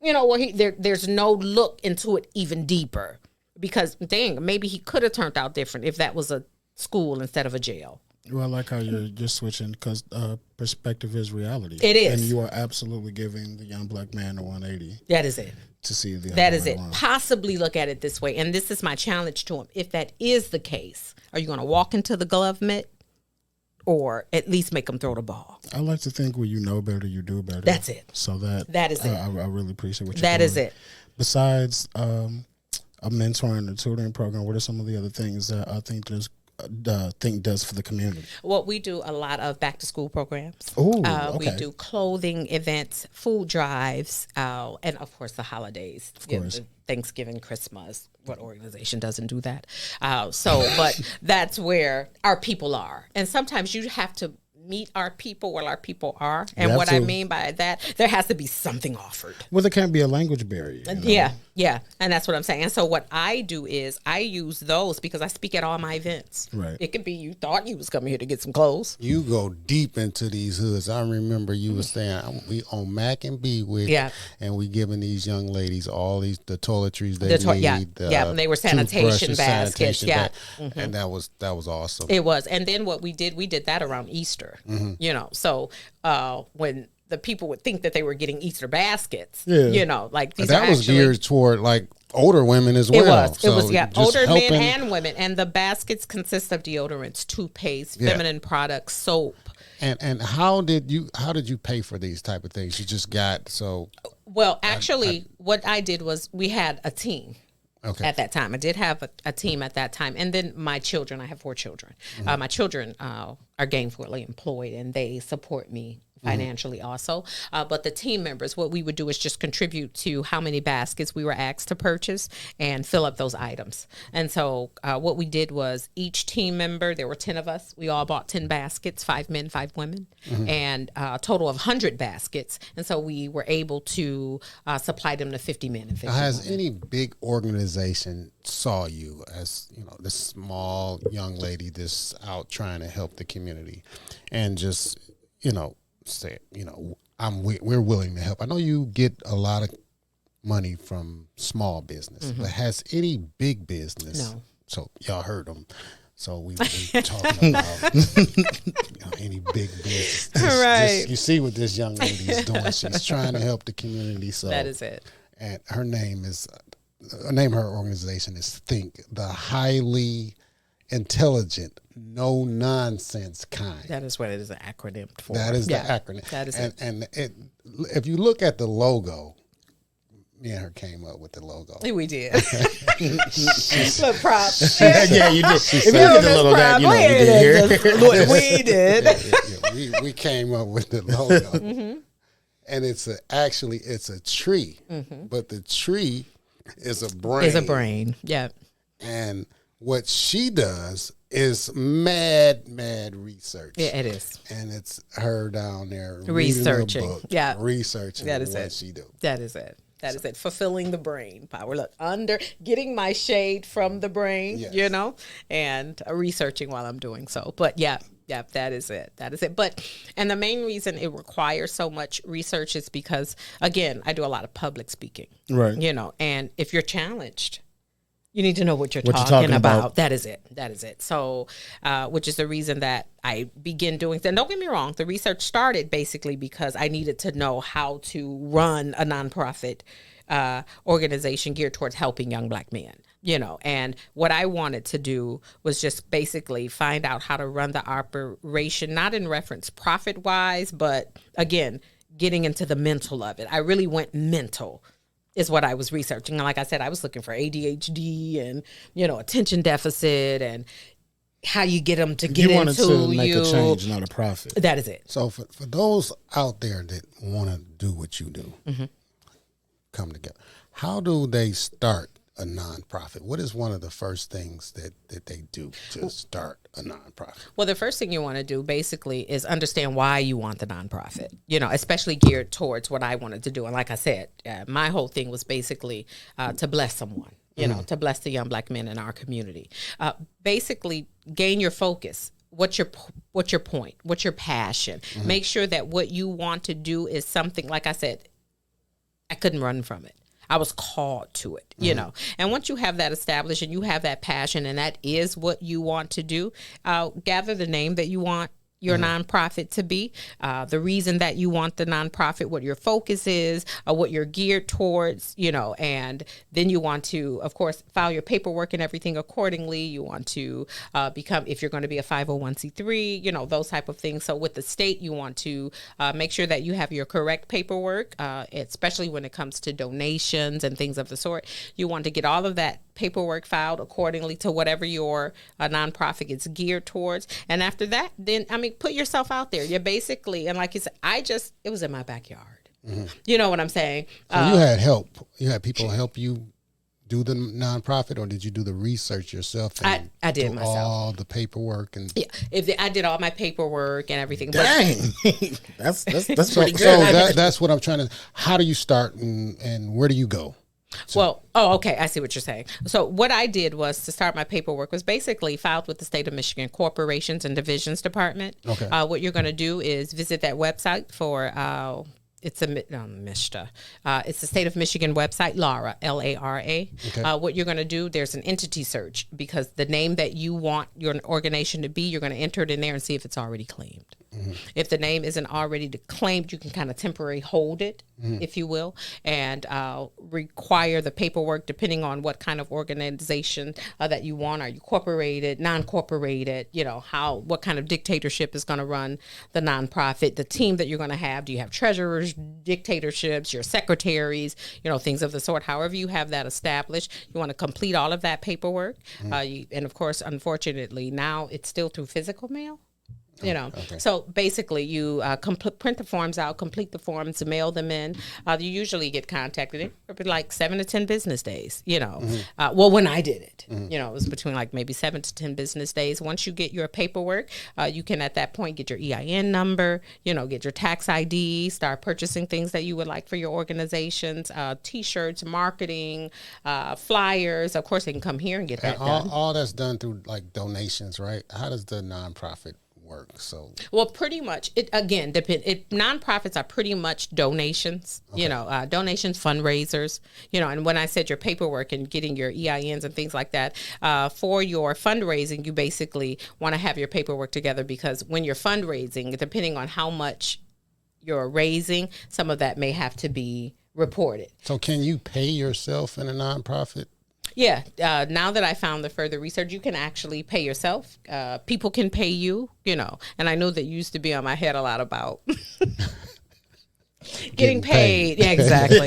A: There's no look into it even deeper, because maybe he could have turned out different if that was a school instead of a jail.
B: Well, I like how you're switching, because perspective is reality.
A: It is.
B: And you are absolutely giving the young black man a 180.
A: That is it.
B: To see the
A: that is it. Possibly look at it this way. And this is my challenge to him. If that is the case, are you going to walk into the glove mitt, or at least make them throw the ball?
B: I like to think when you know better, you do better.
A: That's it.
B: So
A: that is it.
B: I really appreciate what you're
A: doing. That is it.
B: Besides a mentoring and tutoring program, what are some of the other things that I think there's think does for the community?
A: Well, we do a lot of back to school programs.
B: Ooh,
A: We
B: okay.
A: do clothing events, food drives, and of course the holidays. Of
B: course.
A: Thanksgiving, Christmas. What organization doesn't do that? But that's where our people are. And sometimes you have to meet our people where our people are. And
B: You have
A: what I
B: to.
A: mean by that, there has to be something offered.
B: Well, there can't be a language barrier. You know?
A: Yeah. And that's what I'm saying. And so what I do is I use those because I speak at all my events.
B: Right.
A: It could be you thought you was coming here to get some clothes.
E: You go deep into these hoods. I remember you were saying we on Mac and B with,
A: Yeah.
E: and we giving these young ladies all the toiletries they need.
A: And they were sanitation
E: toothbrushes,
A: baskets.
E: sanitation
A: Yeah.
E: bag. And that was awesome.
A: It was. And then what we did that around Easter, so when the people would think that they were getting Easter baskets, like these
E: that
A: are
E: was
A: actually,
E: geared toward like older women as well.
A: It was
E: just
A: older men
E: helping-
A: and women. And the baskets consist of deodorants, toothpaste, feminine products, soap.
E: And how did you pay for these type of things? You just got
A: Well, actually, what I did was we had a team.
E: Okay.
A: At that time, I did have a team at that time, and then my children. I have 4 children. My children are gainfully employed, and they support me financially also. But the team members, what we would do is just contribute to how many baskets we were asked to purchase and fill up those items. And so what we did was each team member, there were 10 of us, we all bought 10 baskets, 5 men, 5 women, and a total of 100 baskets. And so we were able to supply them to 50 men and 50
E: Has
A: women.
E: any big organization saw you as this small young lady that's out trying to help the community, and just say we're willing to help? I know you get a lot of money from small business, but has any big business?
A: No.
E: So y'all heard them. So we talking about any big business.
A: Right.
E: You see what this young lady is doing. She's trying to help the community. So
A: That is it.
E: And her name of her organization is Think, the highly intelligent, no nonsense kind.
A: That is what it is an acronym for.
E: That is the acronym.
A: That is
E: and if you look at the logo, me and her came up with the logo.
A: We did. Look, props.
B: Yeah, you did. If you look at the little that, we did here.
A: We did.
E: We came up with the logo. And it's a tree, but the tree is a brain.
A: Is a brain. Yeah.
E: And what she does is mad research.
A: Yeah, it is.
E: And it's her down there
A: Researching.
E: reading a book,
A: Yeah.
E: researching
A: That is
E: what
A: it.
E: she do.
A: That is it. That is it. Fulfilling the brain power. Look, getting my shade from the brain,
E: Yes.
A: and researching while I'm doing so. But yeah, that is it. That is it. And the main reason it requires so much research is because, again, I do a lot of public speaking.
B: Right.
A: And if you're challenged, you need to know what you're
B: What you're
A: talking
B: talking
A: about.
B: about.
A: That is it. That is it. So, which is the reason that I begin doing things. And don't get me wrong, the research started basically because I needed to know how to run a nonprofit organization geared towards helping young Black men. And what I wanted to do was just basically find out how to run the operation, not in reference profit-wise, but again, getting into the mental of it. I really went mental is what I was researching. And like I said, I was looking for ADHD and, attention deficit and how you get them to get
B: You wanted
A: into
B: to make a change, not a profit.
A: That is it.
E: So for those out there that want to do what you do, come together, how do they start a nonprofit? What is one of the first things that they do to start a nonprofit?
A: Well, the first thing you want to do basically is understand why you want the nonprofit, especially geared towards what I wanted to do. And like I said, my whole thing was basically to bless someone, to bless the young Black men in our community. Basically, gain your focus. What's your point? What's your passion? Make sure that what you want to do is something, like I said, I couldn't run from it. I was called to it, And once you have that established and you have that passion and that is what you want to do, gather the name that you want your nonprofit to be, the reason that you want the nonprofit, what your focus is, what you're geared towards, and then you want to, of course, file your paperwork and everything accordingly. You want to become, if you're going to be a 501c3, those type of things. So with the state, you want to make sure that you have your correct paperwork, especially when it comes to donations and things of the sort. You want to get all of that paperwork filed accordingly to whatever your nonprofit gets geared towards. And after that, then, put yourself out there. You're basically, and like you said, it was in my backyard. You know what I'm saying?
E: So you had help. You had people help you do the nonprofit, or did you do the research yourself? And
A: I did
E: do
A: myself.
E: all the paperwork and
A: I did all my paperwork and everything.
B: Dang, that's pretty good.
E: So that's what I'm trying to. How do you start and where do you go?
A: Okay. I see what you're saying. So what I did was to start my paperwork was basically filed with the state of Michigan Corporations and Divisions Department.
E: Okay.
A: What you're going to do is visit that website for it's MISTA. It's the state of Michigan website, LARA, L-A-R-A.
E: Okay.
A: What you're going to do, there's an entity search because the name that you want your organization to be, you're going to enter it in there and see if it's already claimed. If the name isn't already claimed, you can kind of temporarily hold it, if you will, and require the paperwork depending on what kind of organization that you want. Are you corporated, non-corporated? What kind of dictatorship is going to run the nonprofit? The team that you're going to have. Do you have treasurers, dictatorships, your secretaries? Things of the sort. However you have that established, you want to complete all of that paperwork. And of course, unfortunately, now it's still through physical mail.
E: Okay.
A: So basically you print the forms out, complete the forms, mail them in. You usually get contacted in like 7 to 10 business days, when I did it, it was between like maybe 7 to 10 business days. Once you get your paperwork, you can at that point get your EIN number, get your tax ID, start purchasing things that you would like for your organizations, T-shirts, marketing, flyers. Of course, they can come here and get that done.
E: All that's done through like donations, right? How does the nonprofit work? So
A: pretty much it again depend. Nonprofits are pretty much donations. Okay. Donations, fundraisers. And when I said your paperwork and getting your EINs and things like that, for your fundraising, you basically want to have your paperwork together because when you're fundraising, depending on how much you're raising, some of that may have to be reported. So
E: can you pay yourself in a nonprofit?
A: Yeah. Now that I found the further research, you can actually pay yourself. People can pay you, and I know that used to be on my head a lot about getting paid. Yeah, exactly.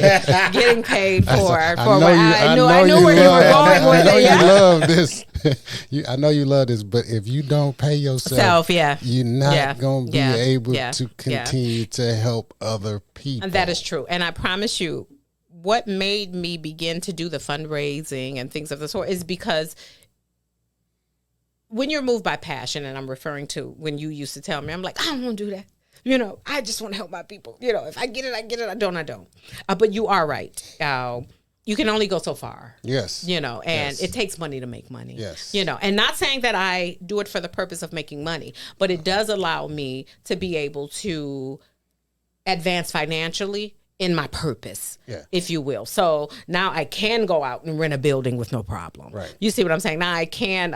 A: Getting paid for I knew where you were going with it.
E: You love this. I know you love this, but if you don't pay yourself, you're not going to be able to continue to help other people.
A: And that is true. And I promise you, what made me begin to do the fundraising and things of the sort is because when you're moved by passion, and I'm referring to when you used to tell me, I'm like, I don't want to do that. I just want to help my people. If I get it, I get it. I don't. But you are right. You can only go so far.
E: Yes.
A: And it takes money to make money.
E: Yes.
A: And not saying that I do it for the purpose of making money, but it does allow me to be able to advance financially in my purpose, if you will. So now I can go out and rent a building with no problem.
E: Right.
A: You see what I'm saying? Now I can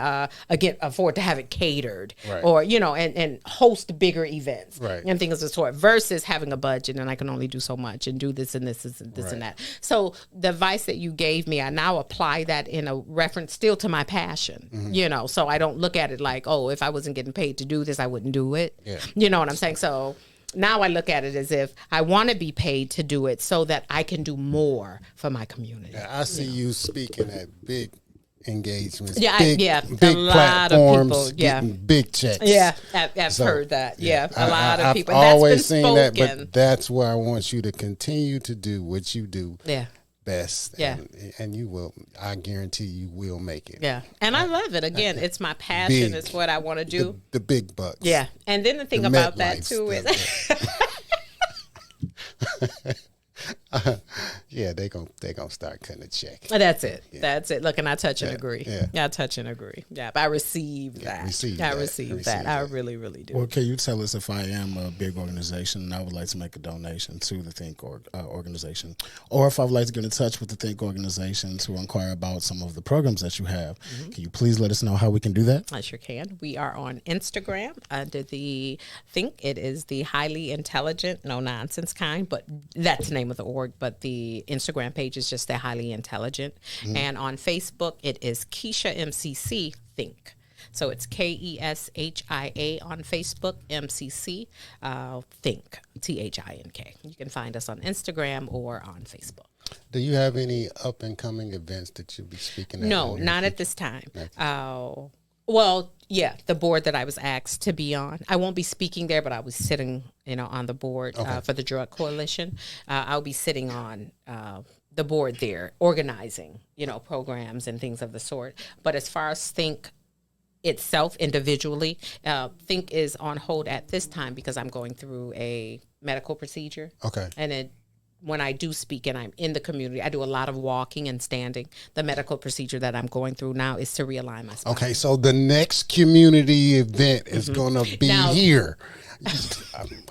A: again afford to have it catered,
E: right,
A: or and host bigger events,
E: right,
A: and things of the sort. Versus having a budget and I can only do so much and do this and this and this, right, and that. So the advice that you gave me, I now apply that in a reference still to my passion. Mm-hmm. So I don't look at it like, oh, if I wasn't getting paid to do this, I wouldn't do it.
E: Yeah.
A: You know what I'm saying? So now I look at it as if I want to be paid to do it so that I can do more for my community.
E: Yeah, I see you speaking at big engagements,
A: big
E: a lot
A: platforms,
E: of people, getting big checks.
A: Yeah, I've heard that. Yeah, a lot of people.
E: I've always
A: seen
E: that, but that's where I want you to continue to do what you do.
A: Yeah.
E: Best.
A: Yeah.
E: And you will, I guarantee you will make it.
A: Yeah. And I love it. Again, it's my passion. It's what I want to do.
E: The big bucks.
A: Yeah. And then the thing about that too is
E: yeah, they gonna start cutting a check.
A: That's it.
E: Yeah.
A: That's it. Look, and I touch and agree.
E: Yeah.
A: I touch and agree. Yeah, but I receive that. I receive that. I really, really do.
B: Well, can you tell us if I am a big organization and I would like to make a donation to the Think organization, or if I would like to get in touch with the Think organization to inquire about some of the programs that you have? Mm-hmm. Can you please let us know how we can do that?
A: I sure can. We are on Instagram under the Think. It is the highly intelligent, no nonsense kind, but that's the name of the org. But the Instagram page is just the highly intelligent. Mm-hmm. And on Facebook, it is Keshia MCC Think. So it's KESHIA on Facebook, MCC Think, THINK. You can find us on Instagram or on Facebook.
E: Do you have any up and coming events that you'll be speaking at?
A: No, not at this time. Well, yeah, the board that I was asked to be on. I won't be speaking there, but I was sitting, on the board for the Drug Coalition. I'll be sitting on the board there, organizing, programs and things of the sort. But as far as Think itself individually, Think is on hold at this time because I'm going through a medical procedure.
E: Okay.
A: And when I do speak and I'm in the community, I do a lot of walking and standing. The medical procedure that I'm going through now is to realign my spine.
E: Okay, so the next community event is going to be here.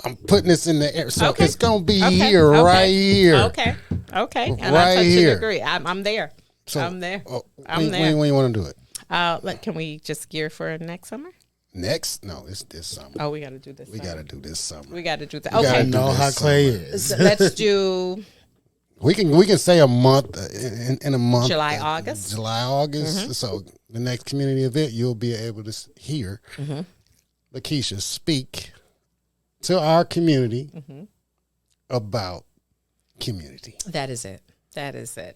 E: I'm putting this in the air. So it's going to be here, right here.
A: Okay. And
E: right
A: I touch
E: here.
A: and agree. I'm there.
E: So,
A: I'm there.
E: When you want to do it?
A: Can we just gear for next summer?
E: Next? No, it's this summer.
A: Oh, we got to do this.
E: We got to do this summer.
A: We got to do that.
E: We
A: Okay.
B: I know how Clay is.
A: So let's do
E: We can say a month in a month.
A: July, August.
E: Mm-hmm. So the next community event, you'll be able to hear Keshia speak to our community about community.
A: That is it.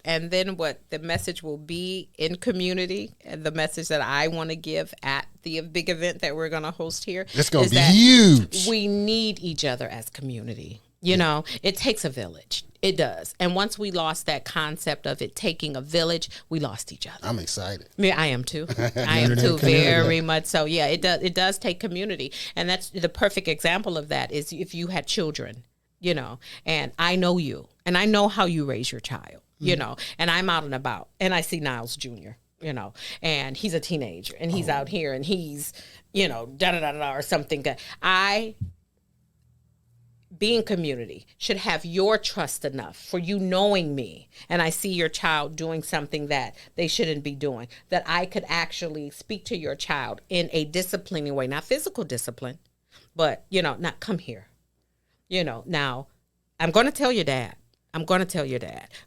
A: And then what the message will be in community, and the message that I want to give at the big event that we're going to host here.
E: It's going to be huge.
A: We need each other as community. It takes a village. It does. And once we lost that concept of it taking a village, we lost each other.
E: I'm excited.
A: Yeah, I am too. Very much so. Yeah, it does. It does take community. And that's the perfect example of that is if you had children, and I know you and I know how you raise your child, and I'm out and about and I see Niles Jr., and he's a teenager and he's out here and he's, or something. Being community should have your trust enough for you knowing me, and I see your child doing something that they shouldn't be doing, that I could actually speak to your child in a disciplining way, not physical discipline, but, not come here. Now I'm going to tell your dad.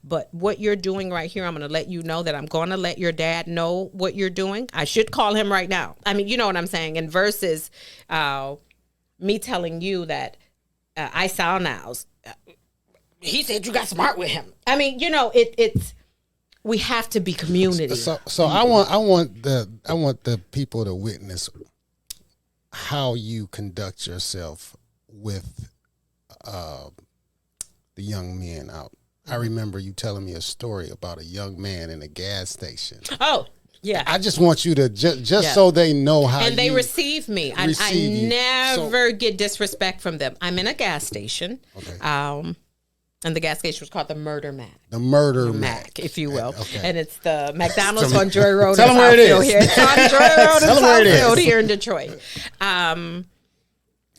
A: But what you're doing right here, I'm going to let you know that I'm going to let your dad know what you're doing. I should call him right now. I mean, you know what I'm saying? And versus me telling you that I saw Niles. He said you got smart with him. I mean, it's we have to be community.
E: So I want the people to witness how you conduct yourself with the young men out. I remember you telling me a story about a young man in a gas station.
A: Oh, yeah.
E: I just want you to just so they know how.
A: And they receive me. I never get disrespect from them. I'm in a gas station. Okay. And the gas station was called the Murder Mac.
E: The Murder Mac,
A: if you will. Okay. And it's the McDonald's on Joy Road.
E: Tell them where it is.
A: Here. It's on Joy Road in Southfield here in Detroit.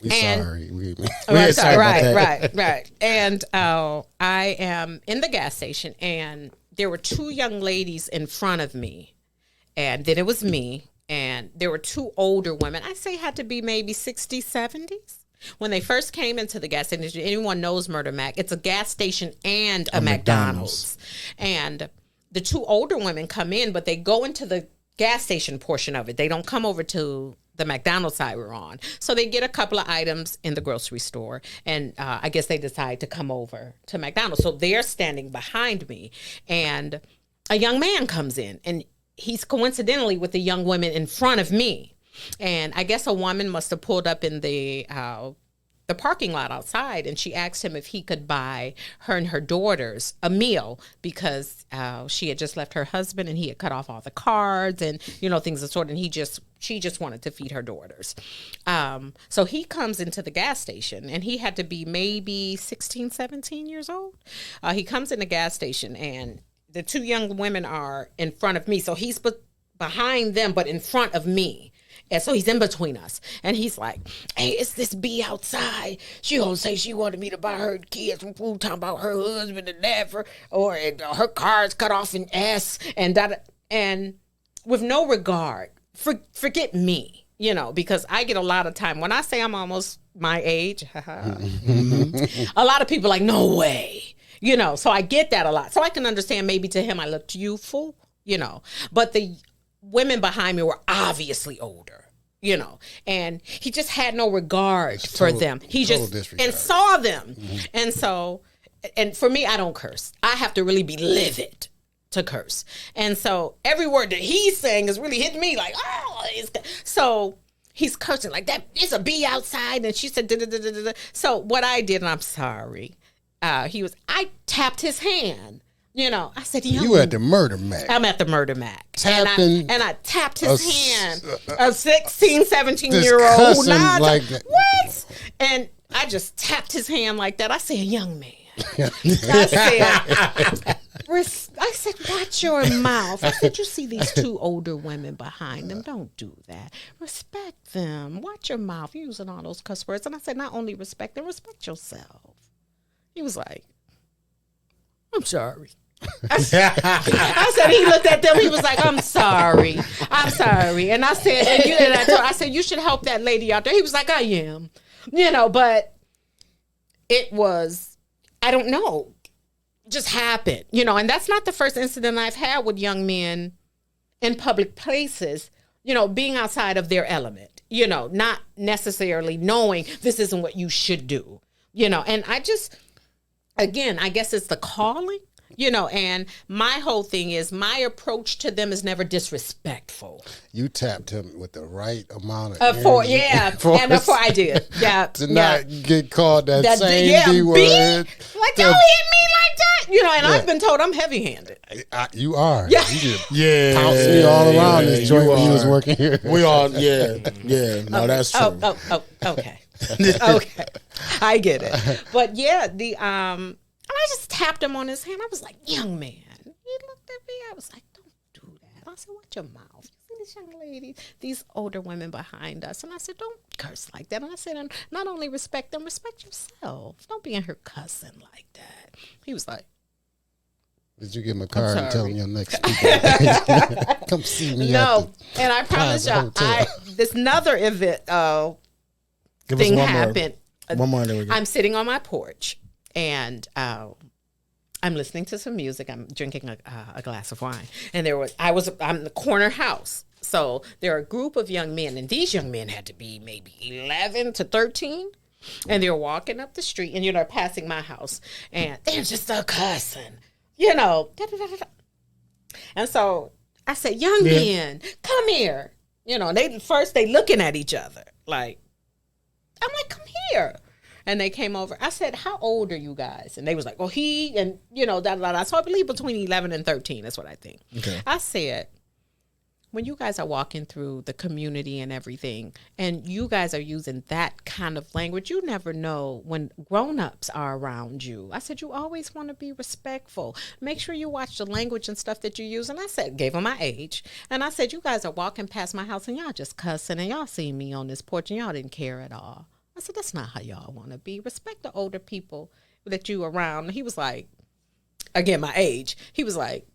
E: Sorry.
A: Right. And I am in the gas station, and there were two young ladies in front of me, and then it was me, and there were two older women. I'd say had to be maybe 60s, 70s. When they first came into the gas station, anyone knows Murder Mac, it's a gas station and a McDonald's. And the two older women come in, but they go into the gas station portion of it. They don't come over to the McDonald's side we're on. So they get a couple of items in the grocery store, and I guess they decide to come over to McDonald's. So they're standing behind me, and a young man comes in, and he's coincidentally with the young women in front of me. And I guess a woman must have pulled up in the parking lot outside, and she asked him if he could buy her and her daughters a meal because she had just left her husband and he had cut off all the cards and, things of the sort. And she just wanted to feed her daughters. So he comes into the gas station, and he had to be maybe 16, 17 years old. He comes in the gas station, and the two young women are in front of me. So he's behind them, but in front of me. And so he's in between us, and he's like, "Hey, it's this B outside. She gonna say she wanted me to buy her kids some food, talking about her husband and that or her car's cut off in S and that, and with no regard. Forget me, because I get a lot of time when I say I'm almost my age. A lot of people are like, no way, So I get that a lot. So I can understand maybe to him I looked youthful, but the women behind me were obviously older, and he just had no regard for them. He just and saw them. Mm-hmm. And so and for me, I don't curse. I have to really be livid to curse. And so every word that he's saying is really hitting me like, oh, so he's cursing like that. There's a bee outside. And she said, da, da, da, da, da. So what I did, and I'm sorry, I tapped his hand. You know, I said,
E: you at the Murder Mac.
A: I'm at the Murder Mac.
E: Tapping
A: and I tapped his hand. A 16, 17-year-old.
E: Like
A: what? And I just tapped his hand like that. I said, young man. I said, watch your mouth. I said, you see these two older women behind them. Don't do that. Respect them. Watch your mouth. You're using all those cuss words. And I said, not only respect them, respect yourself. He was like, I'm sorry. I said, he looked at them. He was like, I'm sorry. And I said, I said, you should help that lady out there. He was like, I am. You know, but it was, I don't know, just happened. You know, and that's not the first incident I've had with young men in public places, you know, being outside of their element, you know, not necessarily knowing this isn't what you should do, you know. And I just, again, I guess it's the calling. You know, and my whole thing is my approach to them is never disrespectful.
E: You tapped him with the right amount of
A: energy. I did. Yeah.
E: To not get called that same B word.
A: Like, don't hit me like that. You know, and I've been told I'm heavy-handed.
E: You are.
A: Yeah.
E: You pounced me all around this joint when you was working here.
B: We all, yeah. No, that's true.
A: Okay. Okay. I get it. But yeah, I just tapped him on his hand. I was like, young man. He looked at me. I was like, don't do that. I said, watch your mouth. You see these young ladies, these older women behind us. And I said, don't curse like that. And I said, and not only respect them, respect yourself. Don't be in here cussing like that. He was like,
E: did you give him a card and tell him your next speaker? Come see me.
A: No. And I promise y'all, this another event thing happened.
B: One more. There we go.
A: I'm sitting on my porch. And I'm listening to some music. I'm drinking a glass of wine. And I'm in the corner house. So there are a group of young men. And these young men had to be maybe 11 to 13. And they're walking up the street. And, you know, passing my house. And they're just cussing. You know. Da, da, da, da. And so I said, young men, come here. You know, and they looking at each other. Like, I'm like, come here. And they came over. I said, how old are you guys? And they was like, well, and, you know, da. So I believe between 11 and 13 is what I think.
B: Okay.
A: I said, when you guys are walking through the community and everything, and you guys are using that kind of language, you never know when grown-ups are around you. I said, you always want to be respectful. Make sure you watch the language and stuff that you use. And I said, gave them my age. And I said, you guys are walking past my house and y'all just cussing and y'all see me on this porch and y'all didn't care at all. I said, that's not how y'all want to be. Respect the older people that you around. And he was like, again, my age. He was like,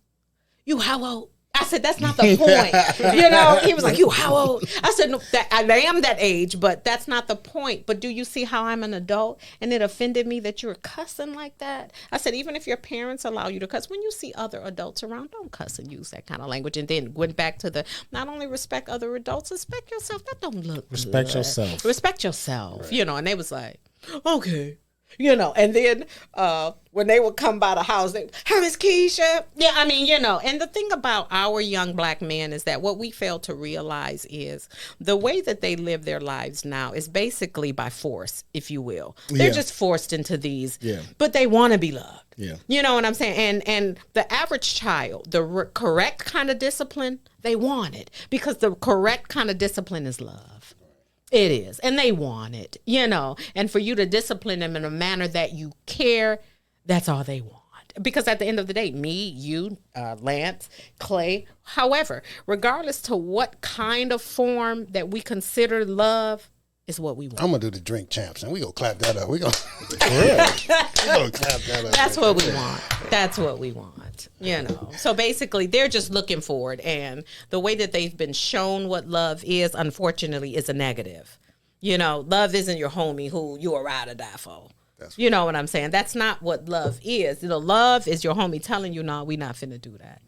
A: you how old? I said, that's not the point. You know, he was like, you how old? I said, no, I am that age, but that's not the point. But do you see how I'm an adult? And it offended me that you're cussing like that. I said, even if your parents allow you to cuss, when you see other adults around, don't cuss and use that kind of language. And then went back to the, not only respect other adults, respect yourself. That don't look
B: Respect
A: good.
B: yourself.
A: Respect yourself. Right. You know, and they was like, okay. You know, and then when they would come by the house, they, hi, Miss Keshia. Yeah, I mean, you know, and the thing about our young black men is that what we fail to realize is the way that they live their lives now is basically by force, if you will. They're just forced into these, but they want to be loved.
B: Yeah.
A: You know what I'm saying? And the average child, the correct kind of discipline, they want it because the correct kind of discipline is love. It is. And they want it, you know. And for you to discipline them in a manner that you care, that's all they want. Because at the end of the day, me, you, Lance, Clay, however, regardless to what kind of form that we consider love, is what we want.
E: I'm going to do the drink champs, and we're going to clap that up. We're going to clap that up.
A: That's what we want. That's what we want, you know. So basically, they're just looking for it. And the way that they've been shown what love is, unfortunately, is a negative. You know, love isn't your homie who you are ride or die for. You know what I'm saying? That's not what love is. You know, love is your homie telling you, no, we not finna do that.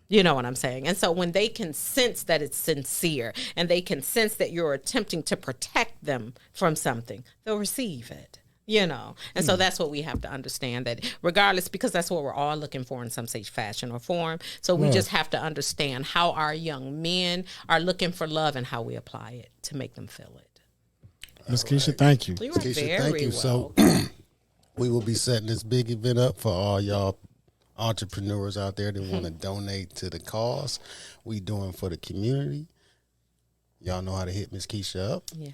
A: You know what I'm saying? And so when they can sense that it's sincere and they can sense that you're attempting to protect them from something, they'll receive it. you know. And so that's what we have to understand, that regardless, because that's what we're all looking for in some stage, fashion or form. So we just have to understand how our young men are looking for love and how we apply it to make them feel it.
B: Ms. Keshia, thank you.
A: You are
E: Keshia,
A: very
E: thank you.
A: welcome.
E: So we will be setting this big event up for all y'all entrepreneurs out there that want to donate to the cause. We doing for the community. Y'all know how to hit Miss Keshia up.
A: Yes.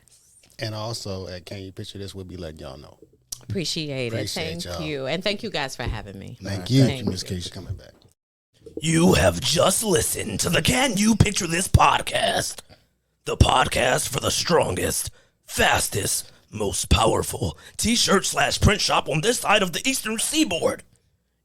E: And also at Can You Picture This, we'll be letting y'all know.
A: Appreciate it. Thank
E: y'all.
A: you. And thank you guys for having me.
E: Thank you.
B: Thank you, Ms. Keshia.
E: Coming back.
F: You have just listened to the Can You Picture This podcast? The podcast for the strongest, fastest, most powerful t-shirt/print shop on this side of the Eastern Seaboard.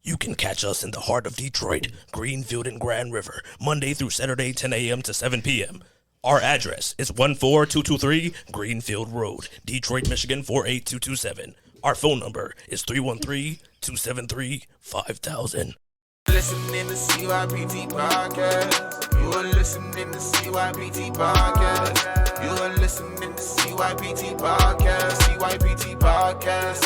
F: You can catch us in the heart of Detroit, Greenfield and Grand River, Monday through Saturday, 10 a.m. to 7 p.m. Our address is 14223 Greenfield Road, Detroit, Michigan 48227. Our phone number is 313-273-5000.
C: Listening to CYPT podcast. You are listening to CYPT podcast. You are listening to CYPT podcast. CYPT podcast.